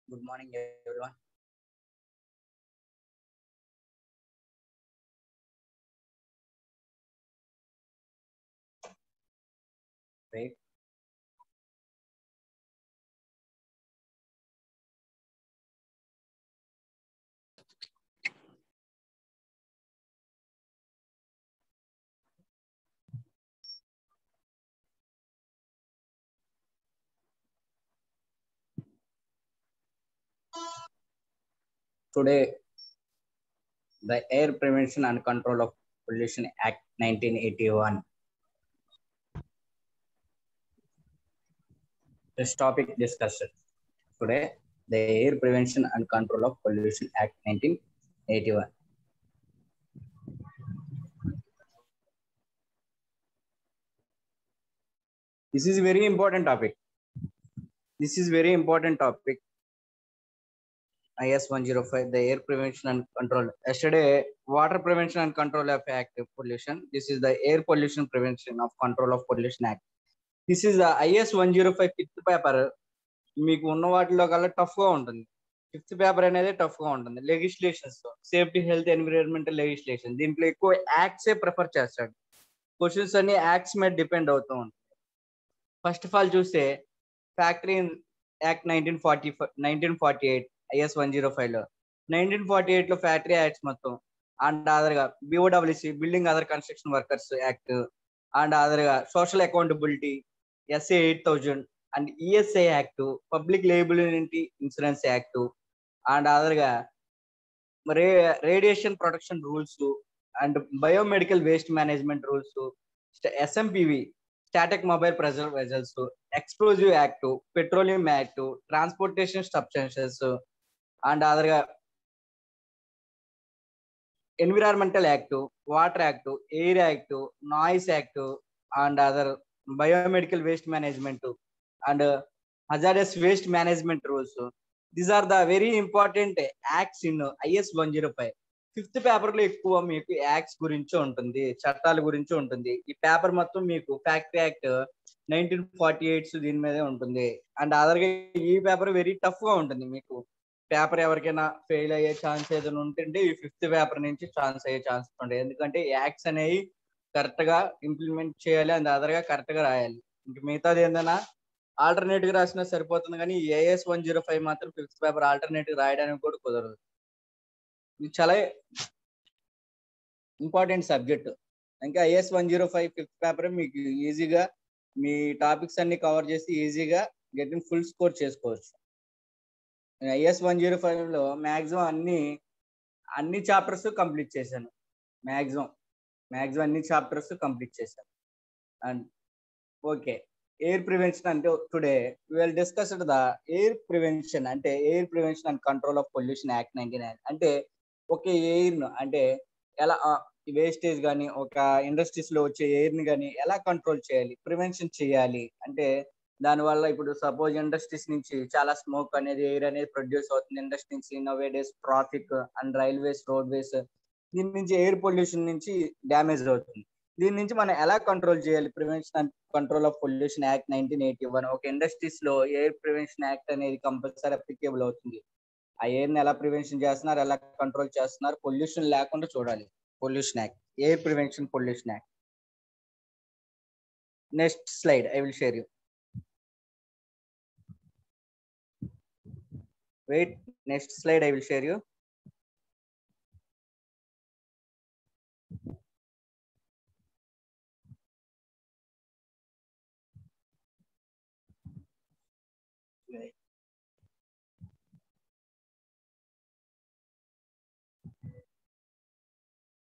Good morning, everyone. Right. Today, the Air Prevention and Control of Pollution Act 1981. This topic discussed today, the Air Prevention and Control of Pollution Act 1981. This is very important topic. This is very important topic. IS 105, the Air Prevention and Control. Yesterday, Water Prevention and Control of Act Pollution. This is the Air Pollution Prevention of Control of Pollution Act. This is the IS 105 fifth paper. మీకు ఉన్న వాటిలో కల్లా tough గా ఉంటుంది. Fifth paper అనేది tough గా ఉంటుంది. Legislations, safety, health, environmental legislation, దీంట్లో ఎక్కువ యాక్ట్సే ప్రిఫర్ చేస్తాడు. క్వశ్చన్స్ అన్ని యాక్ట్స్ మీద డిపెండ్ అవుతూ ఉంటాయి. ఫస్ట్ ఆఫ్ ఆల్ చూస్తే ఫ్యాక్టరీ యాక్ట్ 1948 IS 105 లో 1948 లో ఫ్యాక్టరీ యాక్ట్స్ మొత్తం అండ్ అదర్గా BOWC building other construction workers act and అదర్గా social accountability SA 8000 and ESI act, public liability insurance act and అదర్గా radiation protection rules and biomedical waste management rules, SMPV static mobile pressure vessels, explosive act, petroleum act, transportation substances and అదర్గా environmental act, water act, air act, noise act and other biomedical waste management and hazardous waste management rules. These are the very important acts in IS 105. Fifth paper లో ఎక్కువ మీకు acts గురించి ఉంటుంది, చట్టాల గురించి ఉంటుంది. ఈ పేపర్ మొత్తం మీకు ఫ్యాక్టరీ యాక్ట్ 1948 దీని మీదే ఉంటుంది. అండ్ అదర్గా ఈ పేపర్ వెరీ టఫ్ గా ఉంటుంది. మీకు పేపర్ ఎవరికైనా ఫెయిల్ అయ్యే ఛాన్స్ ఏదైనా ఉంటుంటే ఈ ఫిఫ్త్ పేపర్ నుంచి ఛాన్స్ అయ్యే ఛాన్స్ ఉంటాయి. ఎందుకంటే యాక్ట్స్ అనేవి కరెక్ట్ గా ఇంప్లిమెంట్ చేయాలి, అండ్ అదర్గా కరెక్ట్ గా రాయాలి. ఇంక మిగతాది ఏందన్నా ఆల్టర్నేటివ్ రాసినా సరిపోతుంది, కానీ AS 105 మాత్రం ఫిఫ్త్ పేపర్ ఆల్టర్నేటివ్ రాయడానికి కూడా కుదరదు. ఇది చాలా ఇంపార్టెంట్ సబ్జెక్ట్. ఇంకా IS 105 ఫిఫ్త్ పేపర్ మీకు ఈజీగా మీ టాపిక్స్ అన్ని కవర్ చేసి ఈజీగా గెటింగ్ ఫుల్ స్కోర్ చేసుకోవచ్చు. IS 105 లో మ్యాక్సిమం అన్ని చాప్టర్స్ కంప్లీట్ చేశాను. మ్యాక్సిమం అన్ని చాప్టర్స్ కంప్లీట్ చేశాను. అండ్ ఓకే, ఎయిర్ ప్రివెన్షన్ అంటే today will discuss the air prevention అంటే air prevention and control of pollution act 1999. అంటే ఒక ఎయిర్ అంటే ఎలా వేస్టేజ్ కానీ ఒక ఇండస్ట్రీస్ లో వచ్చే ఎయిర్ ని కానీ ఎలా కంట్రోల్ చేయాలి, ప్రివెన్షన్ చేయాలి. అంటే దానివల్ల ఇప్పుడు సపోజ్ ఇండస్ట్రీస్ నుంచి చాలా స్మోక్ అనేది ఎయిర్ అనేది ప్రొడ్యూస్ అవుతుంది. ఇండస్ట్రీ నుంచి nowadays traffic and railways roadways దీని నుంచి ఎయిర్ పొల్యూషన్ నుంచి డ్యామేజ్ అవుతుంది. దీని నుంచి మనం ఎలా కంట్రోల్ చేయాలి, prevention and control of pollution act 1981. ఒక ఇండస్ట్రీస్ లో ఎయిర్ ప్రివెన్షన్ యాక్ట్ అనేది కంపల్సరీ అప్లికేబుల్ అవుతుంది. ఆ ఎయిర్ ని ఎలా ప్రివెన్షన్ చేస్తున్నారు, ఎలా కంట్రోల్ చేస్తున్నారు, పొల్యూషన్ లేకుండా చూడాలి. Pollution act, air prevention pollution act. Next slide I will share you. Wait, next slide I will share you.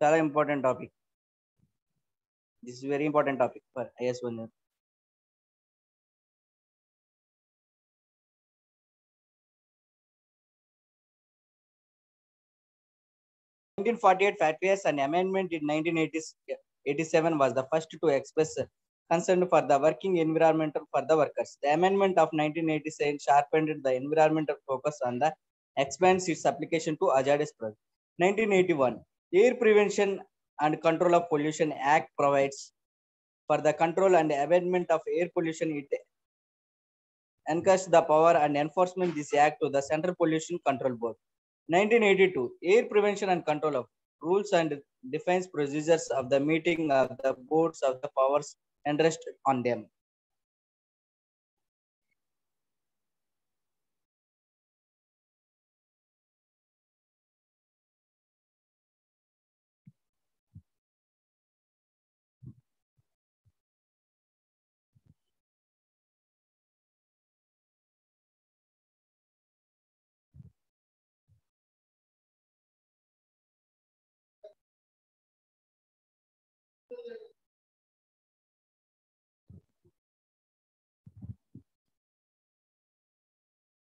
చాలా important topic. This is very important topic for IS 105. In 1948 Factory Acts and amendment in 1987 was the first to express concern for the working environment for the workers. The amendment of 1987 sharpened the environmental focus on the expands its application to hazardous products. 1981 Air Prevention and Control of Pollution Act provides for the control and abatement of air pollution. It encash the power and enforcement this act to the Central Pollution Control Board. 1982, Air Prevention and Control of Rules and defines procedures of the meeting of the boards of the powers entrusted on them.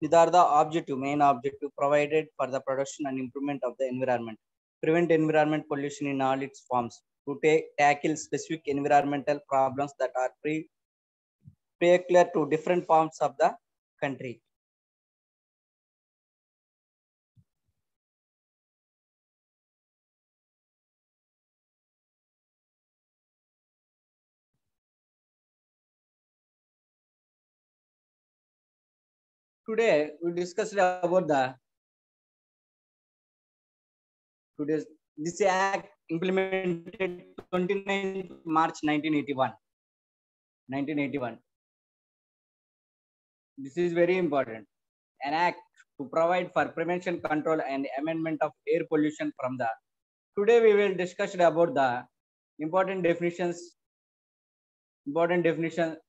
These are the main objective provided for the production and improvement of the environment, prevent environment pollution in all its forms, to tackle specific environmental problems that are peculiar to different parts of the country. Today, we discussed about today's this act implemented 29th March 1981. 1981. This is very important. An act to provide for prevention, control, and amendment of air pollution from the. Today, we will discuss about the important definitions,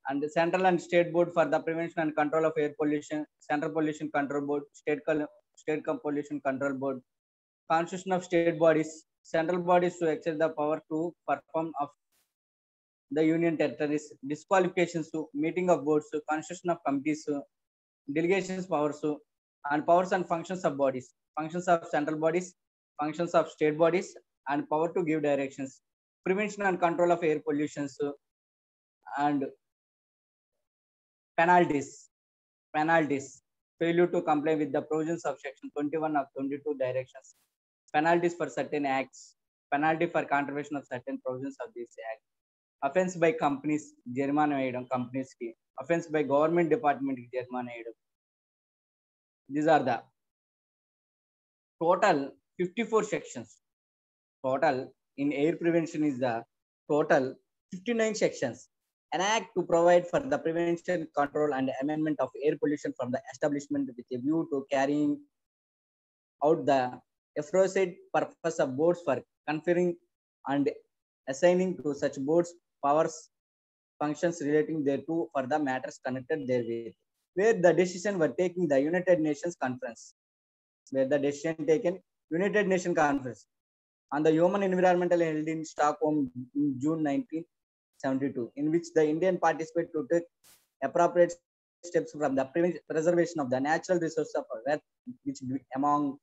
and the Central and State Board for the Prevention and Control of Air Pollution, Central Pollution Control Board, State Pollution Control Board, constitution of state bodies, central bodies to exercise the power to perform of the union territories, disqualifications to meeting of boards, constitution of committees, delegations powers, and powers and functions of bodies, functions of central bodies, functions of state bodies, and power to give directions, prevention and control of air pollution, and penalties, failure to comply with the provisions of section 21 of 22 directions, penalties for certain acts, penalty for contravention of certain provisions of this act, offense by companies, జరిమానా వేయడం companies కి, offense by government department కి జరిమానా వేయడం. These are the total 54 sections. Total in air prevention is the total 59 sections. An act to provide for the prevention, control, and amendment of air pollution from the establishment with a view to carrying out the aforesaid purpose of boards for conferring and assigning to such boards powers, functions relating thereto for the matters connected therewith, where the decision were taken the United Nations Conference, United Nations Conference on the human environmental held in Stockholm in June 1972, in which the Indian participate to take appropriate steps from the preservation of the natural resources of earth, which among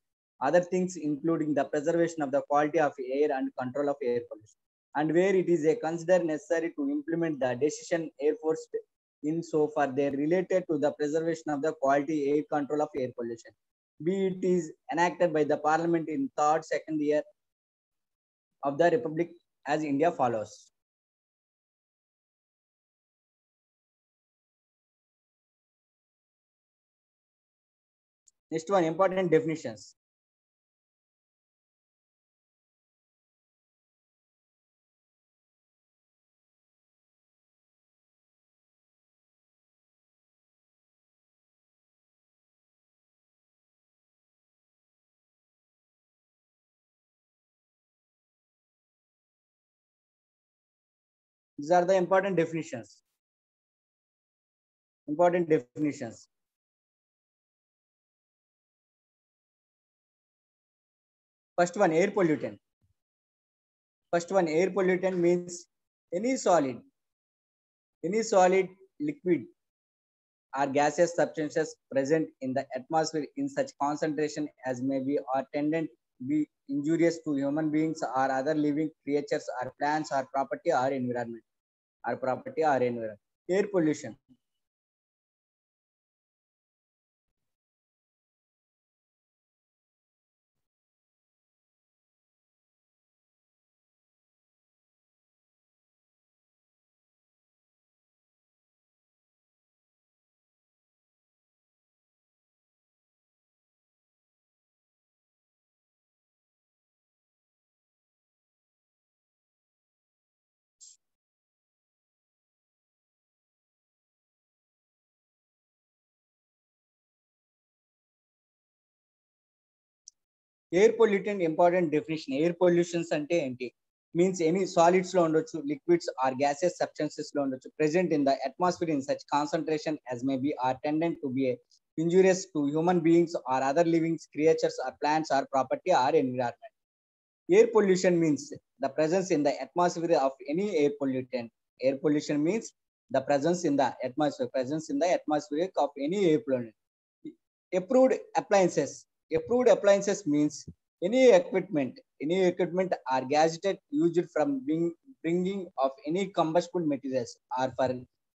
other things including the preservation of the quality of air and control of air pollution, and where it is considered necessary to implement the decision Air Force in so far they related to the preservation of the quality air control of air pollution, be it is enacted by the Parliament in third second year of the Republic as India follows. Next one, important definitions. These are the important definitions. Important definitions. First one, air pollutant. First one, air pollutant means any solid, liquid, or gaseous substances present in the atmosphere in such concentration as may be or tendent be injurious to human beings or other living creatures or plants or property or environment. Air pollution. Air pollutant important definition. Air pollutions అంటే ఏంటి? Means any solids లో ఉండొచ్చు, liquids are gases substances లో ఉండొచ్చు, present in the atmosphere in such concentration as may be or tend to be injurious to human beings or other living creatures or plants or property or environment. Air pollution means the presence in the atmosphere of any air pollutant. Air pollution means the presence in the atmosphere of any air pollutant. Approved appliances. Approved appliances means any equipment or gadget used from bringing of any combustible materials or for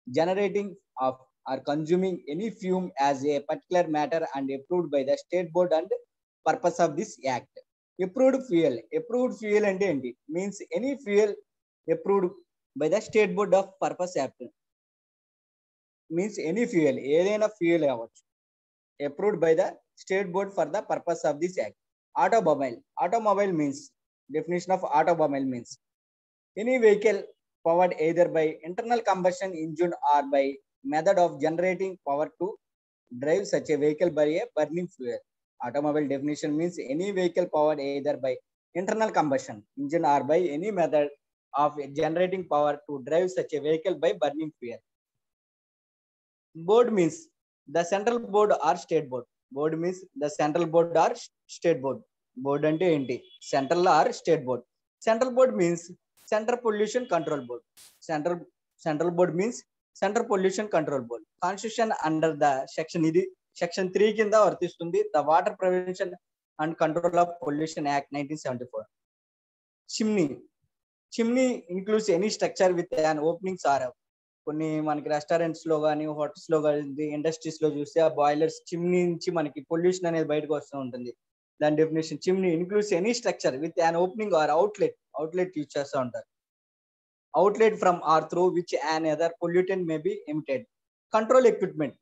generating of or consuming any fume as a particular matter and approved by the state board and purpose of this act. Approved fuel అంటే ఏంటి? Means any fuel approved by the state board of purpose act. Means any fuel, ఏదైనా fuel అవ్వచ్చు, approved by the state board for the purpose of this act. Automobile means, definition of automobile means any vehicle powered either by internal combustion engine or by method of generating power to drive such a vehicle by a burning fuel. Automobile definition means any vehicle powered either by internal combustion engine or by any method of generating power to drive such a vehicle by burning fuel. Board means the central board or state board. Board means the central board or state board. Board ante enti? Central or state board. Central board means Central Pollution Control Board. Central board means Central Pollution Control Board. Constitution under the section 3 కింద వర్తిస్తుంది. The Water Prevention and Control of Pollution Act 1974. Chimney includes any structure with an opening or కొన్ని మనకి restaurants లో కానీ hotels లో కానీ industries లో చూస్తే ఆ బాయిలర్స్ చిమ్నీ నుంచి మనకి పొల్యూషన్ అనేది బయటకు వస్తూ ఉంటుంది. దాని definition, chimney includes any structure with an opening or outlet use చేస్తూ ఉంటారు. Outlet from or through which an other pollutant may be emitted. Control equipment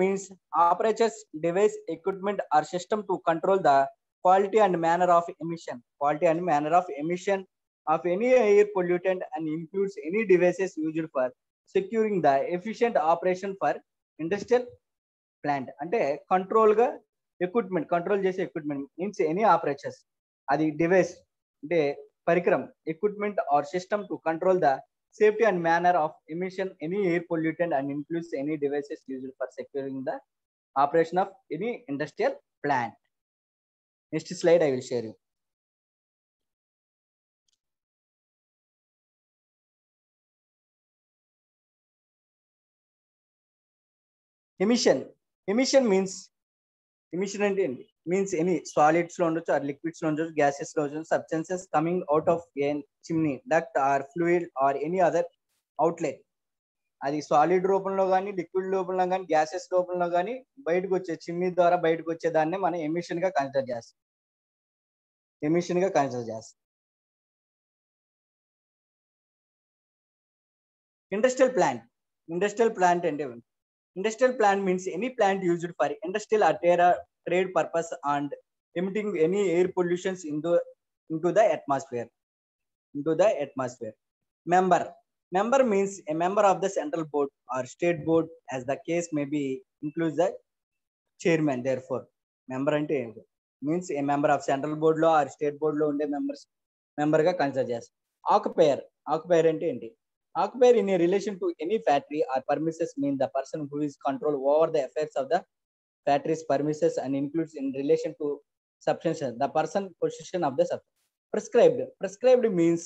means apparatus, device, equipment or system to control the quality and manner of emission of any air pollutant and includes any devices used for securing the efficient operation for industrial plant. అంటే control చేసే equipment means any operations, అది device అంటే పరికరం, equipment or system to control the safety and manner of emission any air pollutant and includes any devices used for securing the operation of any industrial plant. Next slide I will share you. Emission అంటే ఏంటి? Means any solids లో ఉండొచ్చు are liquids లో ఉండొచ్చు, gases లో ఉండొచ్చు, substances coming out of a chimney, duct or fluid or any other outlet. అది solid రూపంలో కానీ, లిక్విడ్ రూపంలో కానీ, గ్యాసెస్ రూపంలో కానీ బయటకు వచ్చే చిమ్నీ ద్వారా బయటకు వచ్చేదాన్ని మనం ఎమిషన్ గా కన్సిడర్ చేస్తాం. ఇండస్ట్రియల్ ప్లాంట్ అంటే industrial plant means any plant used for industrial or trade purpose and emitting any air pollutions into the atmosphere. Member means a member of the central board or state board as the case may be, includes the chairman. Therefore member ante means a member of central board lo or state board lo unde member ga consider chestam. Occupier ante enti? Occupier in a relation to any factory or premises mean the person who is control over the affairs of the factory's premises and includes in relation to substance the person possession of the substance. Prescribed means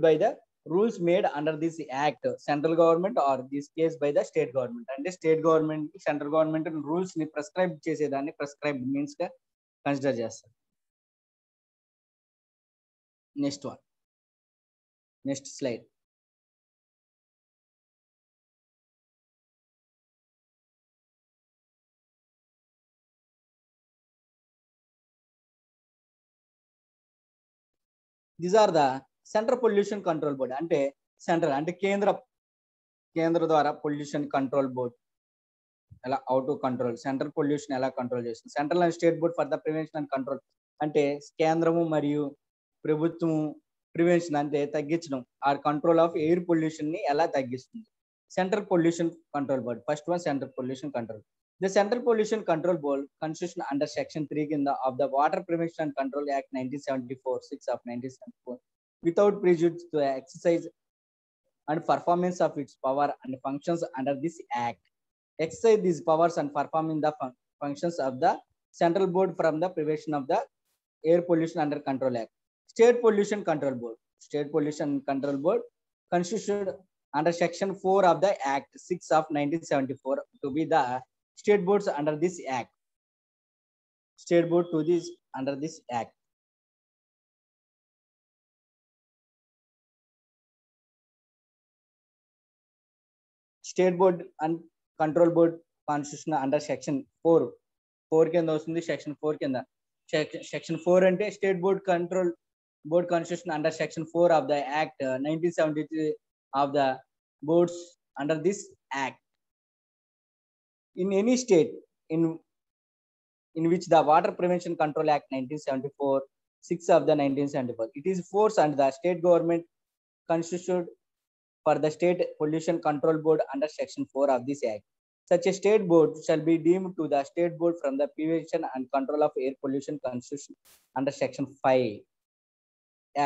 by the rules made under this act, central government or this case by the state government. And the state government, central government rules ni prescribe చేసేదాన్ని prescribed means గా consider చేస్తారు. Next slide. These are the Central Pollution Control Board. అంటే central అంటే కేంద్ర ద్వారా pollution control board ఎలా out to control, central pollution ఎలా control చేస్తుంది. Central and state board for the prevention and control అంటే కేంద్రము మరియు ప్రభుత్వం ప్రివెన్షన్ అంటే తగ్గించడం or control of air pollution ని ఎలా తగ్గిస్తుంది. Central Pollution Control Board. First one, Central Pollution Control. The Central Pollution Control Board consists under Section 3 of the Water Prevention and Control Act 1974, 6 of 1974, without prejudice to the exercise and performance of its power and functions under this Act. Exercise these powers and performing the functions of the Central Board from the Prevention of the Air Pollution under Control Act. State Pollution Control Board. State Pollution Control Board constituted under Section 4 of the Act 6 of 1974 to be the state boards under this Act. State board to this under this Act. State Board and Control Board constitution under Section 4. 4 కింద వస్తుంది Section 4 కింద. Section 4 అంటే State Board Control Board constitution under Section 4 of the Act 1973 of the boards under this Act. In any state in which the Water Prevention Control Act 1974, 6 of the 1974, it is forced and the state government constituted for the State Pollution Control Board under Section 4 of this Act. Such a state board shall be deemed to the state board from the prevention and control of air pollution constitution under Section 5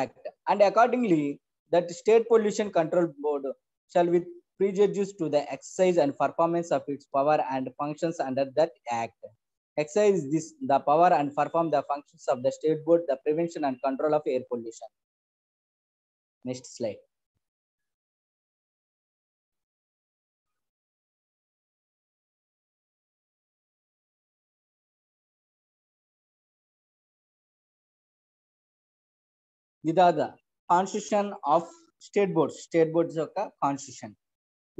Act. And accordingly, that State Pollution Control Board shall with prejudice to the exercise and performance of its power and functions under that Act. Exercise this the power and perform the functions of the state board, the prevention and control of air pollution. Next slide. The constitution of state boards యొక్క constitution.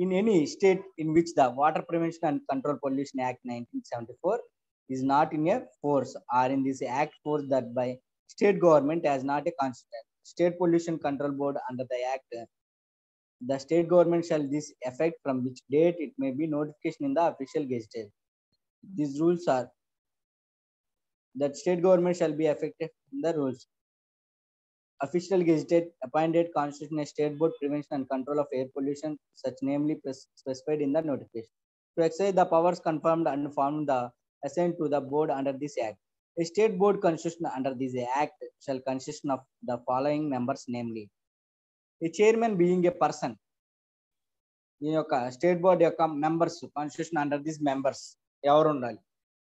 In any state in which the Water Prevention and Control Pollution Act 1974 is not in a force or in this act force that by state government as not a constitution. State Pollution Control Board under the act, the state government shall this effect from which date it may be notification in the official gazette. These rules are that state government shall be effective in the rules. Official gazette appointed constitution a state board prevention and control of air pollution, such namely specified in the notification. To exercise the powers confirmed and formed the assigned to the board under this act. A state board constitution under this act shall consist of the following members, namely a chairman being a person. In your state board members constitution under these members evaru undali.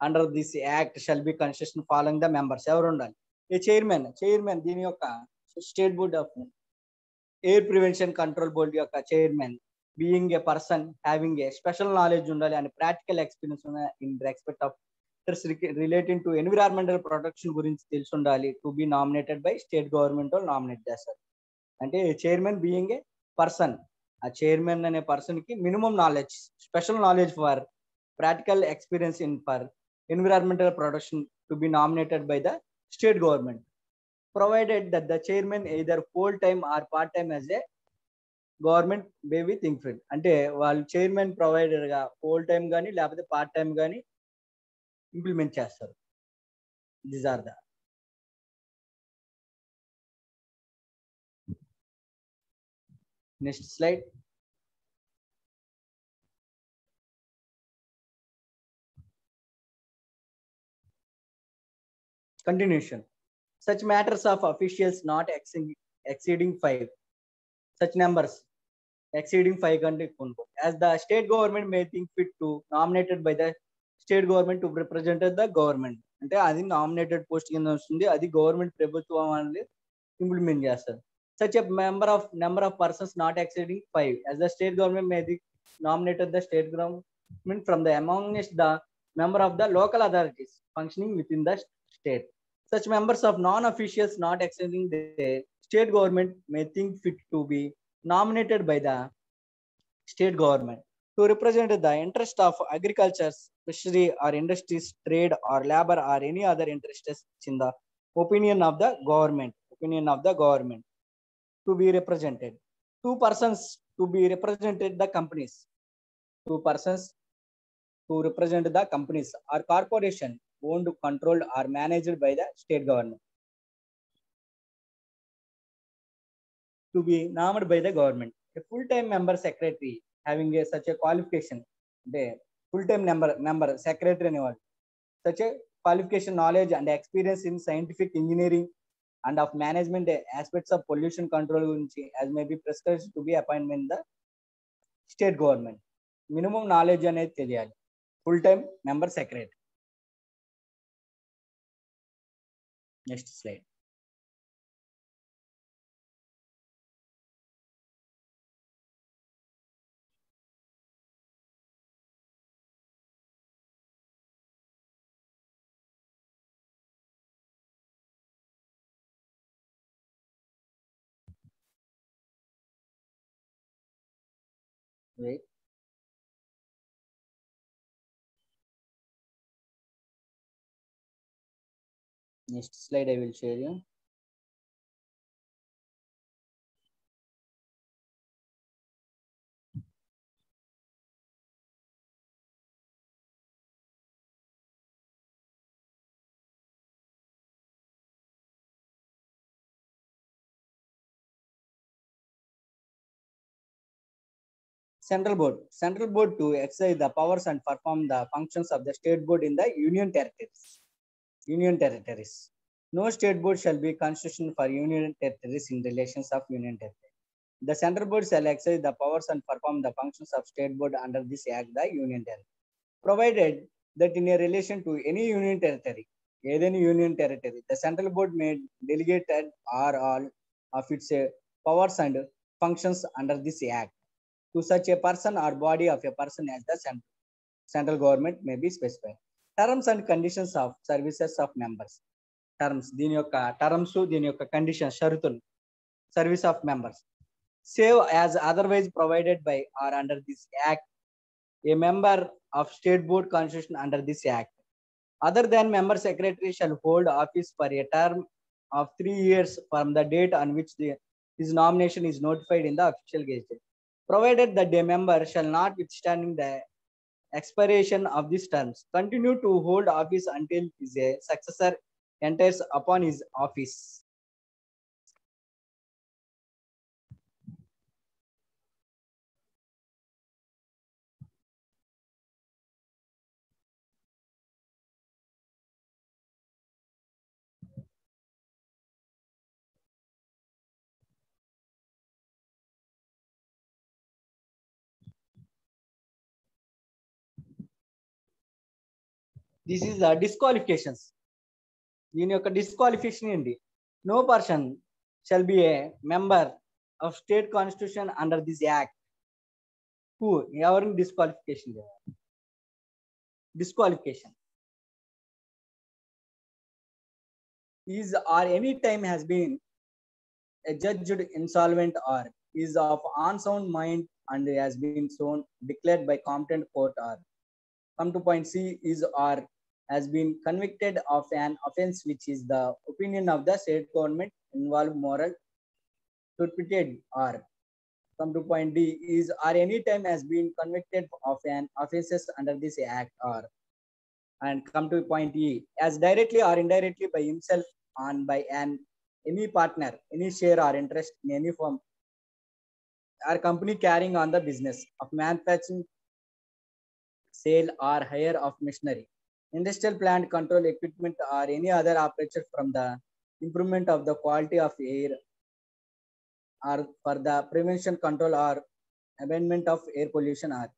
Under this act shall be constitution following the members evaru undali. A chairman దీని యొక్క state board of air prevention control board యొక్క chairman being a person having a special knowledge ఉండాలి and practical experience in respect of relating to environmental protection గురించి తెలిసి ఉండాలి. To be nominated by state government nominate చేస్తారు. అంటే chairman being a person, ఆ chairman అనే person కి minimum knowledge, special knowledge for practical experience in for environmental protection to be nominated by the state government, provided that the chairman either full time or part time as a government may with influence. అంటే వాళ్ళు chairman provider గా full time కానీ లేకపోతే part time కానీ implement చేస్తారు. These are the next slide. Continuation. Such matters of officials not exceeding 5. Such numbers exceeding 5 as the state government may think fit to nominated by the state government to represent the government. అంటే అది nominated post కింద వస్తుంది, అది government ప్రభుత్వం అనేది implement చేస్తారు. Such a number of persons not exceeding 5 as the state government may nominated the state government from the amongst the member of the local authorities functioning within the state. Such members of non-officials not exceeding the state government may think fit to be nominated by the state government to represent the interest of agriculture, fishery or industries, trade or labor or any other interests in the opinion of the government to be represented. 2 persons to be represented the companies. 2 persons to represent the companies or corporation owned, controlled or managed by the state government to be nominated by the government. A full-time member secretary having such a qualification, the full-time member secretary అనేవాళ్ళు, such a qualification, knowledge and experience in scientific engineering and of management aspects of pollution control గురించి as may be prescribed to be appointment in the state government. Minimum knowledge అనేది తెలియాలి. Full-time member secretary. Next slide. Wait. Next slide I will share you. Central board to exercise the powers and perform the functions of the state board in the union territories. No state board shall be constitutional for union territories in relations of union territory. The central board shall exercise the powers and perform the functions of state board under this act, the union territory, provided that in a relation to any union territory, the central board may delegate or all of its powers and functions under this act to such a person or body of a person as the central government may be specified. Terms and conditions of services of members. Terms, దీని యొక్క terms, దీని యొక్క conditions, షరతులు, service of members. Save as otherwise provided by or under this act, a member of state board constitution under this act, other than member secretary, shall hold office for a term of 3 years from the date on which his nomination is notified in the official gazette, provided that the member shall not, withstanding the expiration of these terms, continue to hold office until his successor enters upon his office. This is the disqualifications. దీని యొక్క disqualification ఏంటి? No person shall be a member of state constitution under this act. Who? ఎవరిని disqualification చేయాలి? Disqualification is or any time has been adjudged insolvent or is of unsound mind and has been shown declared by competent court, or come to point C, is or has been convicted of an offense which is the opinion of the state government involved moral turpitude, or come to point D, is or any time has been convicted of an offenses under this act, or and come to point E, as directly or indirectly by himself and by any partner, any share or interest in any firm or company carrying on the business of manufacturing, sale or hire of machinery, industrial plant, control equipment, or any other operation from the improvement of the quality of air or for the prevention, control or amendment of air pollution, or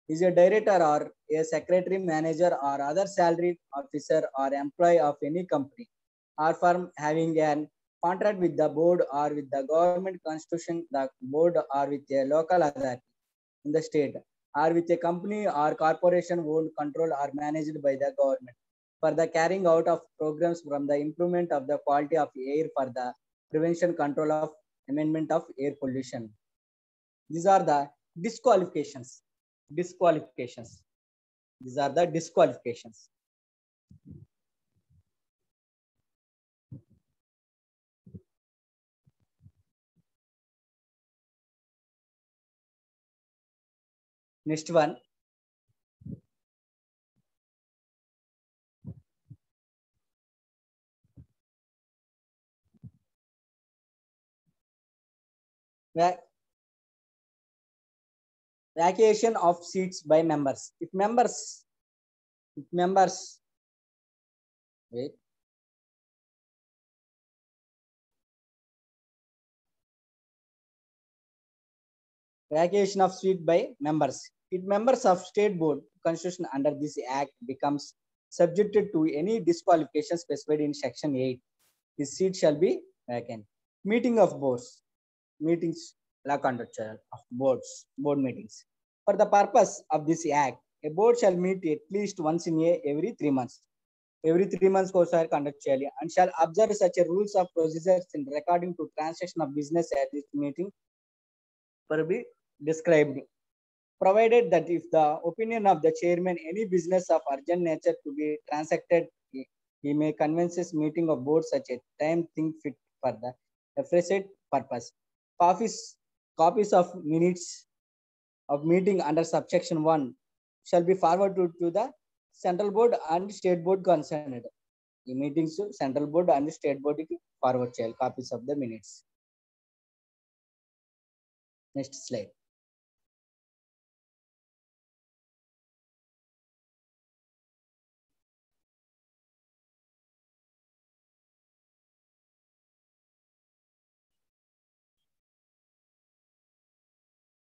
is a director or a secretary, manager or other salaried officer or employee of any company or firm having an contract with the board or with the government constitution, the board, or with a local authority in the state, or with a company or corporation owned, controlled or managed by the government for the carrying out of programs from the improvement of the quality of air for the prevention, control of amendment of air pollution. These are the disqualifications. These are the disqualifications. Next one. Vacation of seats by members. If members, wait. Vacation of seat by members. If members of state board constitution under this act becomes subjected to any disqualification specified in section 8, his seat shall be vacant. Meeting of boards. Meetings conduct of board meetings. For the purpose of this act, a board shall meet at least once in every 3 months. Every 3 months కోసారి conduct చేయాలి and shall observe such a rules of procedures in regarding to transaction of business at this meeting for be described. Provided that if the opinion of the chairman any business of urgent nature to be transacted, he may convince his meeting of board such a time think fit for the aforesaid purpose. Copies of minutes of meeting under subsection 1 shall be forwarded to the central board and state board concerned. The meetings central board and state board forward shall copies of the minutes. Next slide.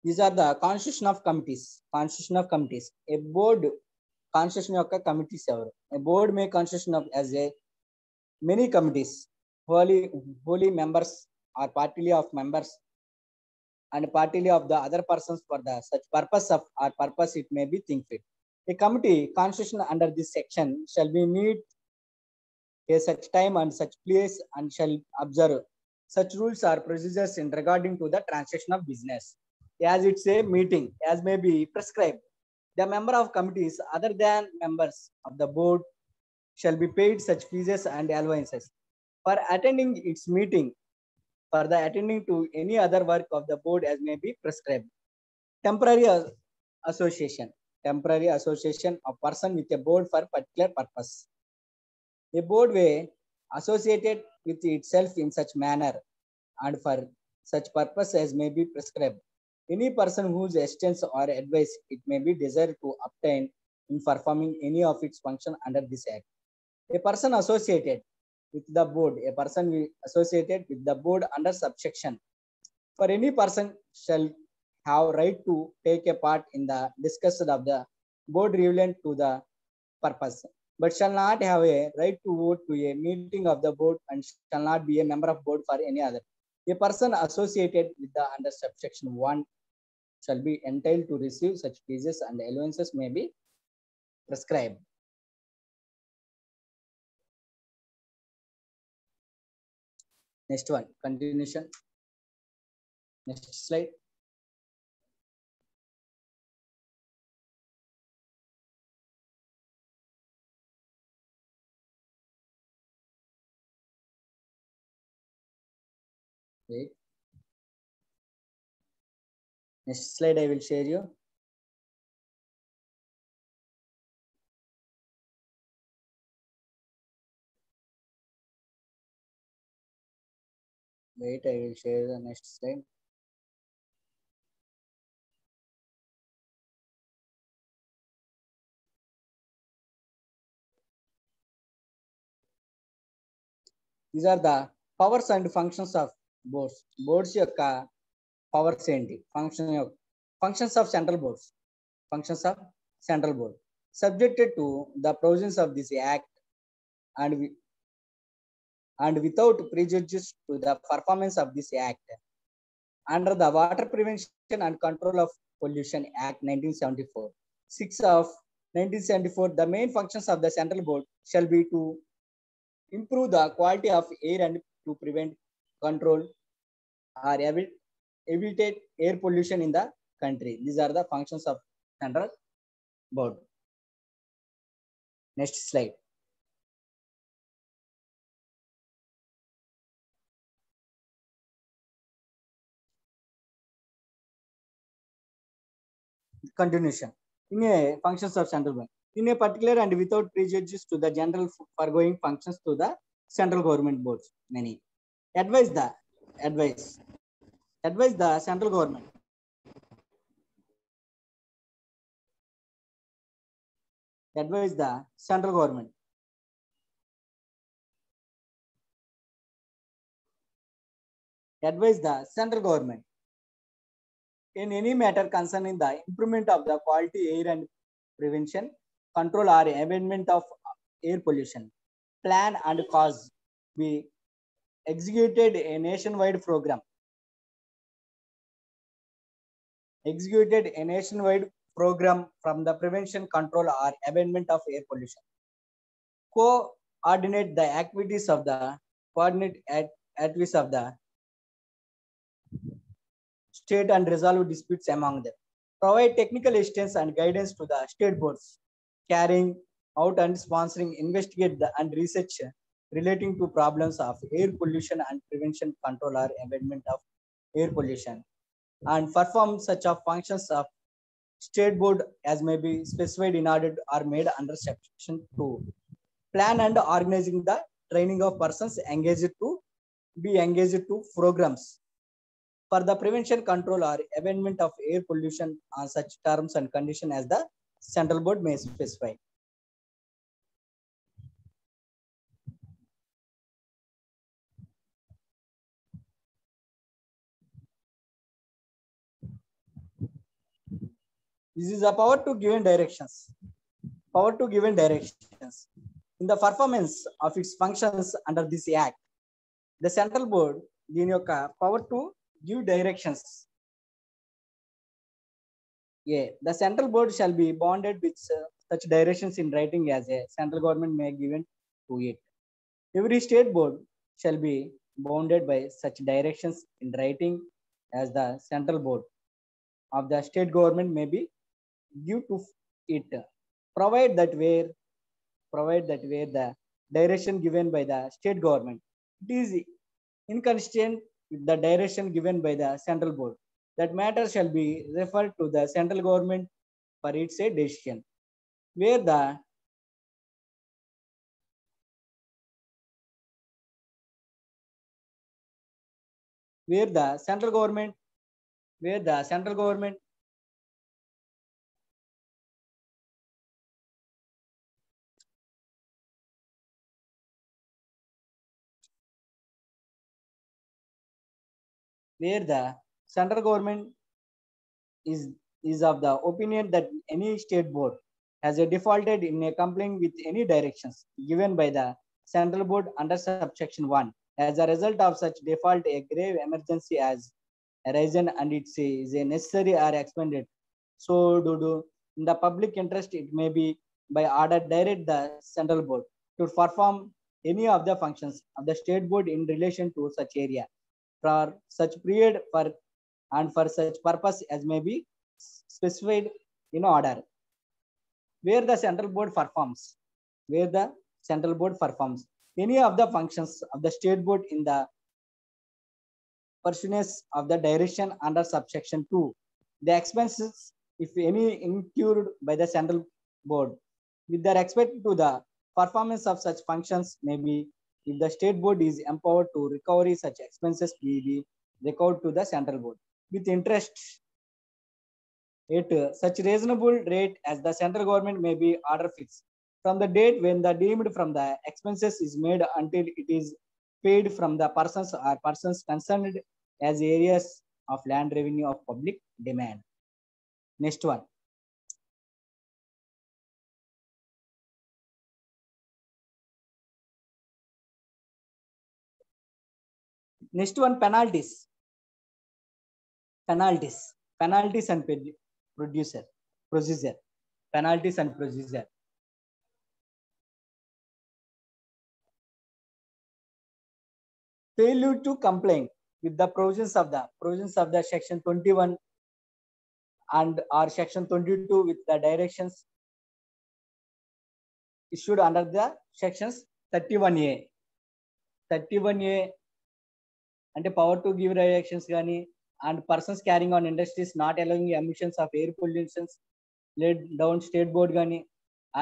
These are the constitution of committees. Constitution of committees. A board constitution of committees. A board may constitution of as a many committees, wholly members or partly of members and partly of the other persons for the such purpose of or purpose it may be think fit. A committee constitution under this section shall be meet a such time and such place and shall observe such rules or procedures in regarding to the transaction of business. As it's a meeting, as may be prescribed. The member of committees other than members of the board shall be paid such fees and allowances for attending its meeting, for the attending to any other work of the board as may be prescribed. Temporary association of person with a board for particular purpose. A board way associated with itself in such manner and for such purpose as may be prescribed. Any person whose assistance or advice it may be desired to obtain in performing any of its function under this act. A person associated with the board, associated with the board under subsection. For any person shall have right to take a part in the discussion of the board relevant to the purpose, but shall not have a right to vote to a meeting of the board and shall not be a member of board for any other. A person associated with the under subsection 1 shall be entitled to receive such fees and allowances may be prescribed. Next one, continuation. Next slide. Wait. Next slide I will share you. Wait, I will share the next slide. These are the powers and functions of boards. Boards యొక్క powers ఏంటి? Functions of central boards. Functions of central board. Subjected to the provisions of this act and without prejudice to the performance of this act. Under the Water Prevention and Control of Pollution Act 1974, 6 of 1974, the main functions of the central board shall be to improve the quality of air and to prevent, control, or evitate air pollution in the country. These are the functions of central board. Next slide. Continuation. In a functions of central bank, in a particular and without prejudice to the general foregoing functions to the central government boards, many advise the central government advise the central government. Advise the central government in any matter concerning the improvement of the quality air and prevention, control or amendment of air pollution. Plan and cause be executed a nationwide program. Executed a nationwide program from the prevention, control or amendment of air pollution. Coordinate the activities of the activities of the state and resolve disputes among them. Provide technical assistance and guidance to the state boards, carrying out and sponsoring investigate the, and research relating to problems of air pollution and prevention, control or amendment of air pollution, and perform such of functions of state board as may be specified in order are made under section 2. Plan and organizing the training of persons engaged to programs for the prevention, control or amendment of air pollution on such terms and conditions as the central board may specify. This is a power to given directions. Power to given directions. In the performance of its functions under this act, the central board దీని యొక్క power to give directions. The central board shall be bonded with such directions in writing as a central government may given to it. Every state board shall be bounded by such directions in writing as the central board of the state government may be give to it. Provide that where the direction given by the state government it is inconsistent with the direction given by the central board, that matter shall be referred to the central government for its a decision. Where the central government is of the opinion that any state board has a defaulted in a complying with any directions given by the central board under subsection 1. As a result of such default, a grave emergency has arisen and it is a necessary or expended. So in the public interest, it may be by order direct the central board to perform any of the functions of the state board in relation to such area for such period for such purpose as may be specified in order. Where the central board performs any of the functions of the state board in the pursuance of the direction under subsection 2, the expenses, if any, incurred by the central board with respect to the performance of such functions may be, if the state board is empowered to recover such expenses, will be recovered to the central board with interest at such reasonable rate as the central government may be order fixed from the date when the deemed from the expenses is made until it is paid from the persons or persons concerned as areas of land revenue of public demand. Next one. Next one, penalties and procedure. Penalties and procedure. Failure to comply with the provisions of the section 21 and or section 22 with the directions issued under the sections 31A. 31A అంటే power to give directions కానీ and persons carrying on industries not allowing emissions of air pollutions laid down state board కానీ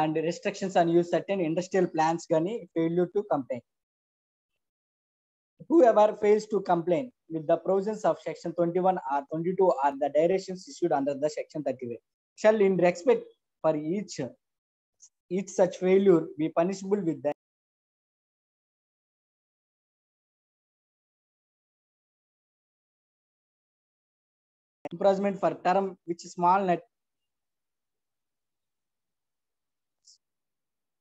and restrictions on use certain industrial plans కానీ failure to complain. Whoever fails to complain with the provisions of section 21 or 22 or the directions issued under the section 31 shall in respect for each each such failure be punishable with the imprisonment for term which small net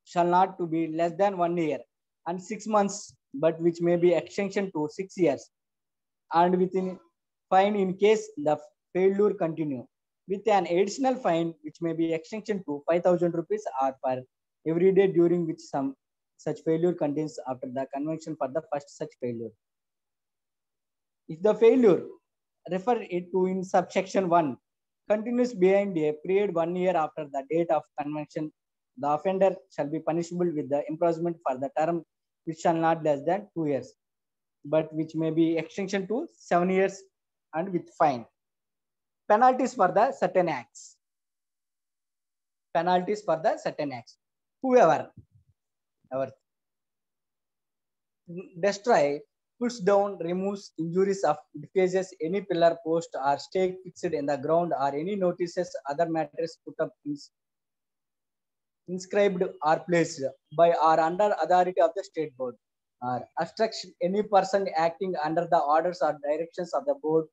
shall not to be less than 1 year and 6 months, but which may be extension to 6 years, and within fine in case the failure continue, with an additional fine which may be extension to 5,000 rupees or for every day during which some such failure continues after the conviction for the first such failure. If the failure refer it to in subsection 1 continues behind a period 1 year after the date of conviction, the offender shall be punishable with the imprisonment for the term which shall not less than 2 years, but which may be extension to 7 years and with fine. Penalties for the certain acts. Penalties for the certain acts. Whoever ever destroy, puts down, removes, injuries of, defaces any pillar, post, or stake fixed in the ground, or any notices, other matters put up inscribed or placed by or under authority of the state board, or obstruction any person acting under the orders or directions of the board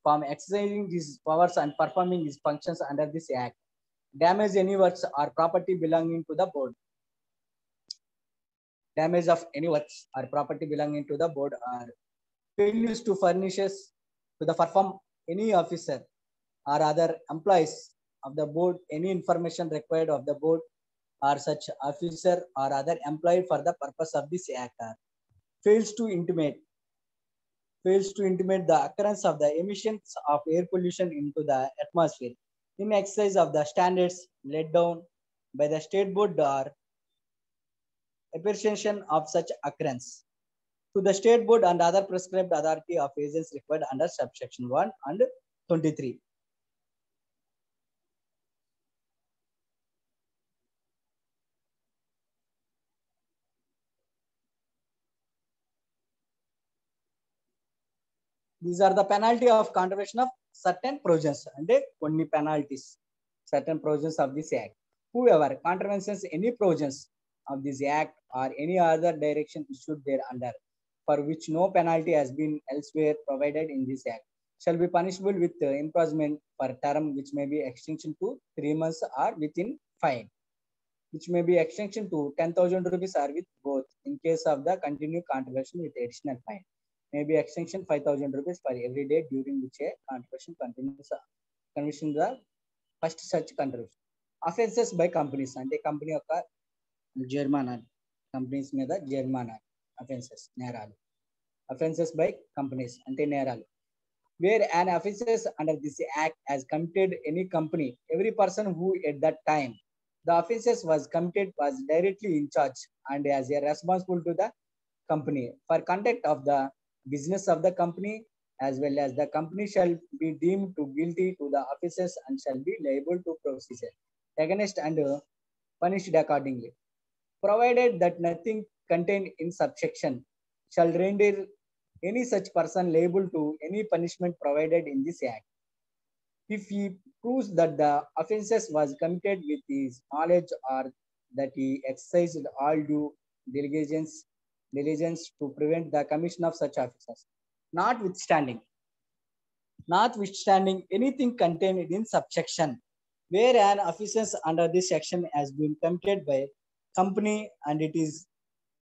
from exercising his powers and performing his functions under this act. Damage any works or property belonging to the board. Damage of any works or property belonging to the board, or failures to furnishes to the perform any officer or other employees of the board any information required of the board or such officer or other employee for the purpose of this act, or fails to intimate the occurrence of the emissions of air pollution into the atmosphere in exercise of the standards laid down by the state board or appreciation of such occurrence to the state board and other prescribed authority of agents required under subsection 1 and 23. These are the penalty of contravention of certain provisions and only penalties, certain provisions of this act. Whoever contravenes any provisions of this act or any other direction issued thereunder, for which no penalty has been elsewhere provided in this act, shall be punishable with imprisonment for term which may be extension to 3 months or within fine, which may be extension to 10,000 rupees or with both in case of the continued contravention with additional fine. May be extension 5,000 rupees for every day during which a contravention continues conviction the first such contravention. Offenses by companies అంటే company యొక్క జరిమానాలు, companies మీద జరిమానాలు, offences నేరాలు. Offenses by companies అంటే నేరాలు. Where an offenses under this act has committed any company, every person who at that time the offenses was committed was directly in charge and as a responsible to the company for conduct of the business of the company, as well as the company shall be deemed to guilty to the offenses and shall be liable to procedure against and punished accordingly, provided that nothing contained in subsection shall render any such person liable to any punishment provided in this act. If he proves that the offenses was committed with his knowledge or that he exercised all due diligence to prevent the commission of such offenses, notwithstanding anything contained in subsection, where an offense under this section has been committed by company and it is